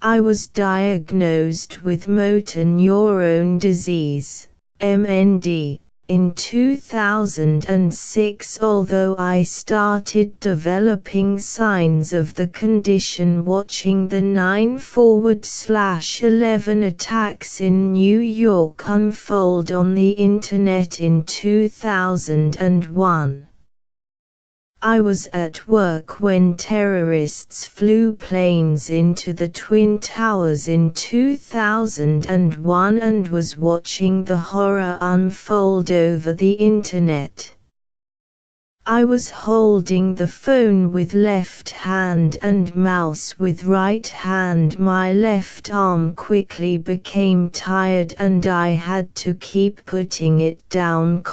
I was diagnosed with motor neurone disease, (MND), in 2006, although I started developing signs of the condition watching the 9/11 attacks in New York unfold on the Internet in 2001. I was at work when terrorists flew planes into the Twin Towers in 2001 and was watching the horror unfold over the Internet. I was holding the phone with left hand and mouse with right hand. My left arm quickly became tired and I had to keep putting it down,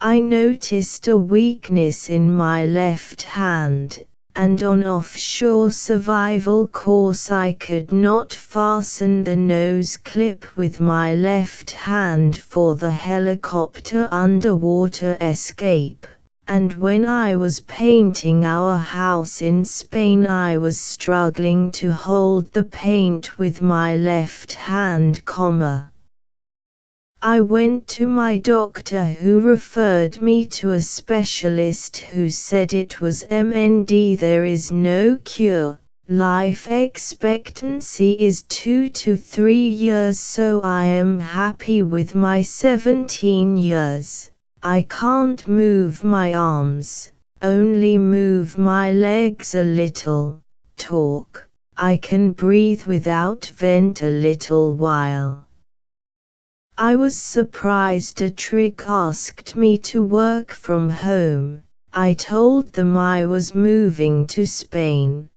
I noticed a weakness in my left hand, and on offshore survival course I could not fasten the nose clip with my left hand for the helicopter underwater escape, and when I was painting our house in Spain I was struggling to hold the paint with my left hand, I went to my doctor who referred me to a specialist who said it was MND. There is no cure. Life expectancy is 2 to 3 years, so I am happy with my 17 years. I can't move my arms, only move my legs a little, talk. I can breathe without vent a little while. I was surprised a trick asked me to work from home. I told them I was moving to Spain,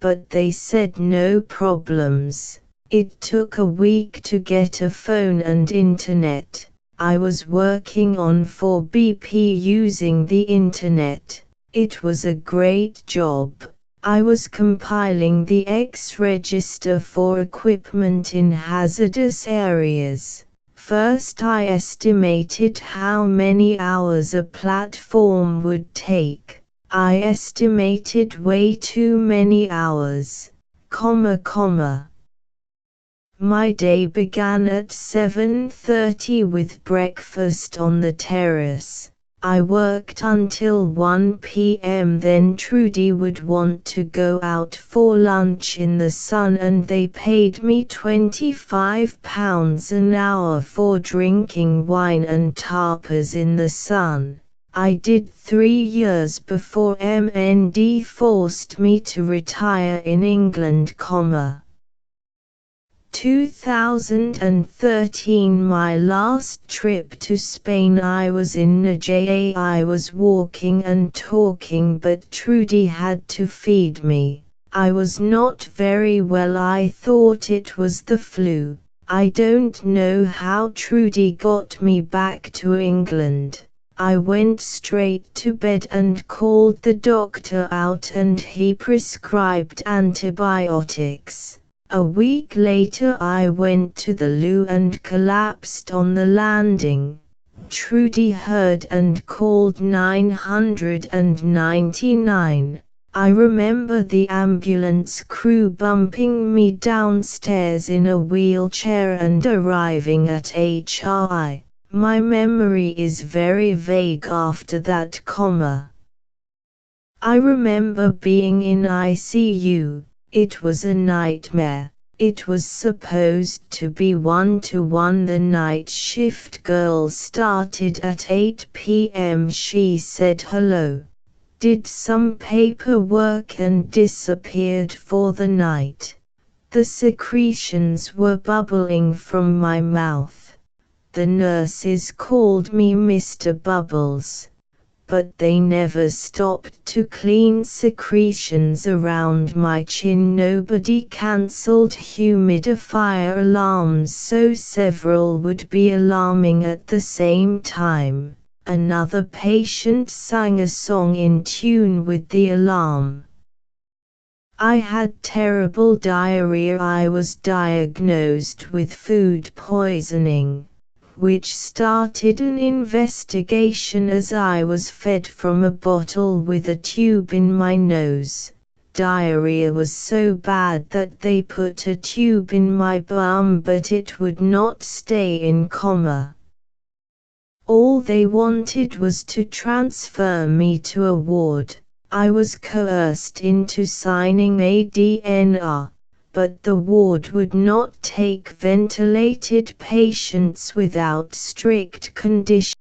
but they said no problems. It took a week to get a phone and internet. I was working on for BP using the internet. It was a great job. I was compiling the X register for equipment in hazardous areas. First I estimated how many hours a platform would take. I estimated way too many hours, My day began at 7:30 with breakfast on the terrace. I worked until 1 p.m. Then Trudy would want to go out for lunch in the sun and they paid me £25 an hour for drinking wine and tapas in the sun. I did 3 years before MND forced me to retire in England, 2013 my last trip to Spain I was in Najaya. I was walking and talking but Trudy had to feed me. I was not very well. I thought it was the flu. I don't know how Trudy got me back to England. I went straight to bed and called the doctor out and he prescribed antibiotics. A week later I went to the loo and collapsed on the landing. Trudy heard and called 999. I remember the ambulance crew bumping me downstairs in a wheelchair and arriving at HI. My memory is very vague after that, I remember being in ICU. It was a nightmare. It was supposed to be 1-to-1. The night shift girl started at 8 p.m. She said hello, did some paperwork and disappeared for the night. The secretions were bubbling from my mouth. The nurses called me Mr. Bubbles, but they never stopped to clean secretions around my chin. Nobody cancelled humidifier alarms, so several would be alarming at the same time. Another patient sang a song in tune with the alarm. I had terrible diarrhea. I was diagnosed with food poisoning, which started an investigation as I was fed from a bottle with a tube in my nose. Diarrhea was so bad that they put a tube in my bum, but it would not stay in coma. All they wanted was to transfer me to a ward. I was coerced into signing a DNR, but the ward would not take ventilated patients without strict conditions.